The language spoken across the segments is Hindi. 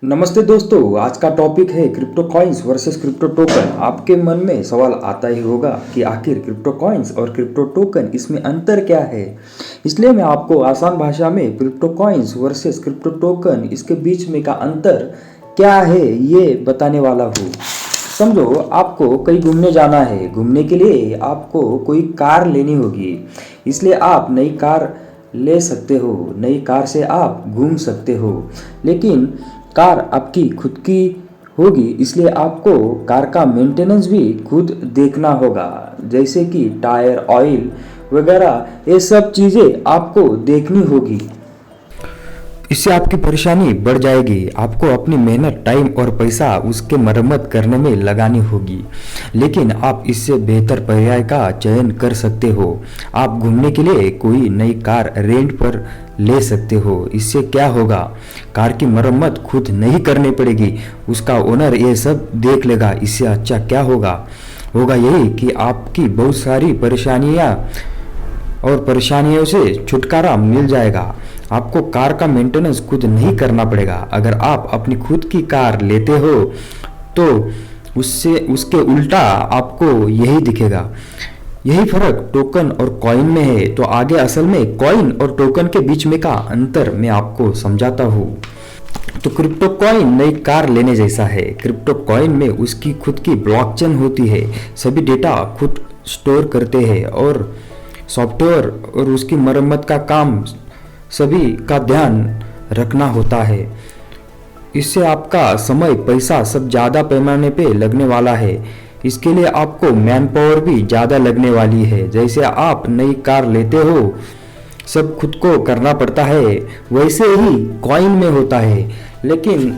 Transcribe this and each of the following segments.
नमस्ते दोस्तों, आज का टॉपिक है crypto coins versus crypto token. आपके मन में सवाल आता ही होगा कि आखिर क्रिप्टो कॉइन्स और क्रिप्टो टोकन इसमें अंतर क्या है। इसलिए मैं आपको आसान भाषा में crypto coins versus crypto token इसके बीच में का अंतर क्या है ये बताने वाला हूँ। समझो, आपको कहीं घूमने जाना है। घूमने के लिए आपको कोई कार लेनी होगी, इसलिए आप नई कार ले सकते हो। नई कार से आप घूम सकते हो, लेकिन कार आपकी खुद की होगी, इसलिए आपको कार का मेंटेनेंस भी खुद देखना होगा, जैसे कि टायर, ऑयल वगैरह। ये सब चीज़ें आपको देखनी होगी। इससे आपकी परेशानी बढ़ जाएगी। आपको अपनी मेहनत, टाइम और पैसा उसके मरम्मत करने में लगानी होगी, लेकिन आप इससे बेहतर पर्याय का चयन कर सकते हो। आप घूमने के लिए कोई नई कार रेंट पर ले सकते हो। इससे क्या होगा, कार की मरम्मत खुद नहीं करनी पड़ेगी, उसका ओनर ये सब देख लेगा। इससे अच्छा क्या होगा यही कि आपकी बहुत सारी परेशानियों से छुटकारा मिल जाएगा। आपको कार का मेंटेनेंस खुद नहीं करना पड़ेगा। अगर आप अपनी खुद की कार लेते हो तो उसके उल्टा आपको यही दिखेगा। यही फर्क टोकन और कॉइन में है। तो आगे असल में कॉइन और टोकन के बीच में का अंतर मैं आपको समझाता हूँ। तो क्रिप्टो कॉइन नई कार लेने जैसा है। क्रिप्टो कॉइन में उसकी खुद की ब्लॉकचेन होती है, सभी डेटा खुद स्टोर करते हैं और सॉफ्टवेयर और उसकी मरम्मत का काम सभी का ध्यान रखना होता है। इससे आपका समय, पैसा सब ज़्यादा पैमाने पे लगने वाला है। इसके लिए आपको मैन पावर भी ज़्यादा लगने वाली है। जैसे आप नई कार लेते हो, सब खुद को करना पड़ता है, वैसे ही कॉइन में होता है। लेकिन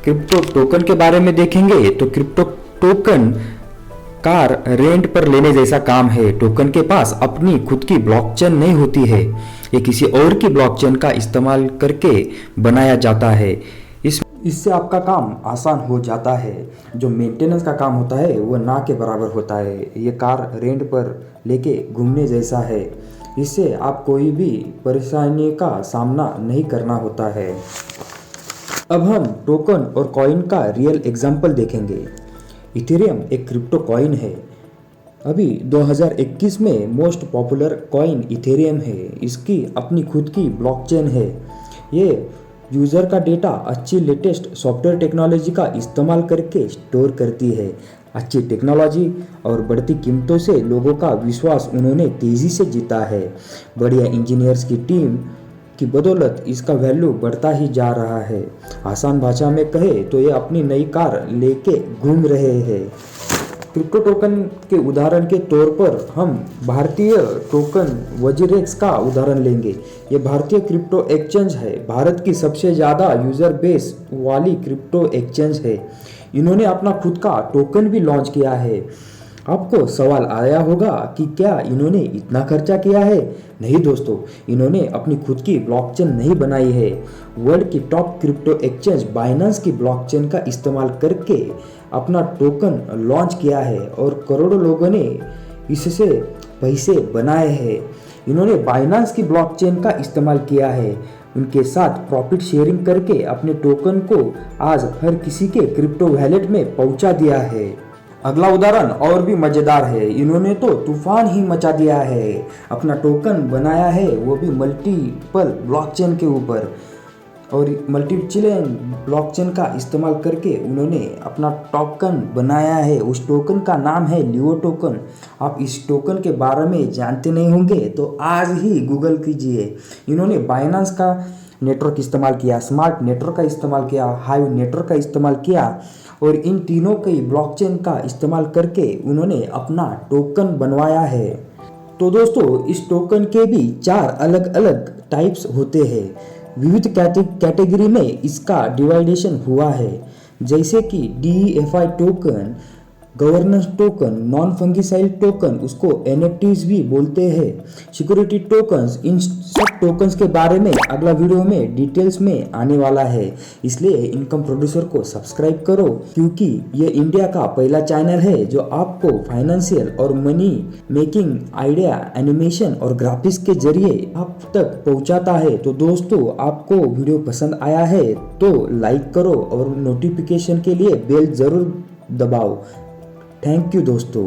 क्रिप्टो टोकन के बारे में देखेंगे तो क्रिप्टो टोकन कार रेंट पर लेने जैसा काम है। टोकन के पास अपनी खुद की ब्लॉकचेन नहीं होती है, ये किसी और की ब्लॉकचेन का इस्तेमाल करके बनाया जाता है। इससे आपका काम आसान हो जाता है। जो मेंटेनेंस का काम होता है वो ना के बराबर होता है। ये कार रेंट पर लेके घूमने जैसा है। इससे आप कोई भी परेशानी का सामना नहीं करना होता है। अब हम टोकन और कॉइन का रियल एग्जाम्पल देखेंगे। इथेरियम एक क्रिप्टो कॉइन है। अभी 2021 में मोस्ट पॉपुलर कॉइन इथेरियम है। इसकी अपनी खुद की ब्लॉकचेन है। ये यूज़र का डेटा अच्छी लेटेस्ट सॉफ्टवेयर टेक्नोलॉजी का इस्तेमाल करके स्टोर करती है। अच्छी टेक्नोलॉजी और बढ़ती कीमतों से लोगों का विश्वास उन्होंने तेज़ी से जीता है। बढ़िया इंजीनियर्स की टीम की बदौलत इसका वैल्यू बढ़ता ही जा रहा है। आसान भाषा में कहे तो ये अपनी नई कार लेके घूम रहे हैं। क्रिप्टो टोकन के उदाहरण के तौर पर हम भारतीय टोकन वजीरेक्स का उदाहरण लेंगे। ये भारतीय क्रिप्टो एक्सचेंज है। भारत की सबसे ज़्यादा यूज़र बेस वाली क्रिप्टो एक्सचेंज है। इन्होंने अपना खुद का टोकन भी लॉन्च किया है। आपको सवाल आया होगा कि क्या इन्होंने इतना खर्चा किया है? नहीं दोस्तों, इन्होंने अपनी खुद की ब्लॉकचेन नहीं बनाई है। वर्ल्ड की टॉप क्रिप्टो एक्सचेंज बाइनेंस की ब्लॉकचेन का इस्तेमाल करके अपना टोकन लॉन्च किया है और करोड़ों लोगों ने इससे पैसे बनाए हैं। इन्होंने बाइनेंस की ब्लॉकचेन का इस्तेमाल किया है। उनके साथ प्रॉफिट शेयरिंग करके अपने टोकन को आज हर किसी के क्रिप्टो वॉलेट में पहुंचा दिया है। अगला उदाहरण और भी मज़ेदार है। इन्होंने तो तूफान ही मचा दिया है। अपना टोकन बनाया है, वो भी मल्टीपल ब्लॉकचेन के ऊपर, और मल्टीचेन ब्लॉकचेन का इस्तेमाल करके उन्होंने अपना टोकन बनाया है। उस टोकन का नाम है लियो टोकन। आप इस टोकन के बारे में जानते नहीं होंगे तो आज ही गूगल कीजिए। इन्होंने बाइनेंस का नेटवर्क इस्तेमाल किया, स्मार्ट नेटवर्क का इस्तेमाल किया, हाइव नेटवर्क का इस्तेमाल किया और इन तीनों की ब्लॉकचेन का इस्तेमाल करके उन्होंने अपना टोकन बनवाया है। तो दोस्तों, इस टोकन के भी 4 अलग अलग टाइप्स होते हैं। विविध कैटेगरी में इसका डिवाइडेशन हुआ है, जैसे कि DeFi token, governance token, non fungible token, उसको एनएफटीज भी बोलते हैं, सिक्योरिटी टोकन्स, इन सब टोकन्स के बारे में अगला वीडियो में डिटेल्स में आने वाला है। इसलिए इनकम प्रोड्यूसर को सब्सक्राइब करो, क्योंकि ये इंडिया का पहला चैनल है जो आपको फाइनेंशियल और मनी मेकिंग आइडिया, एनिमेशन और ग्राफिक्स के जरिए आप तक पहुंचाता है। तो दोस्तों, आपको वीडियो पसंद आया है तो लाइक करो और नोटिफिकेशन के लिए बेल जरूर दबाओ। थैंक यू दोस्तों।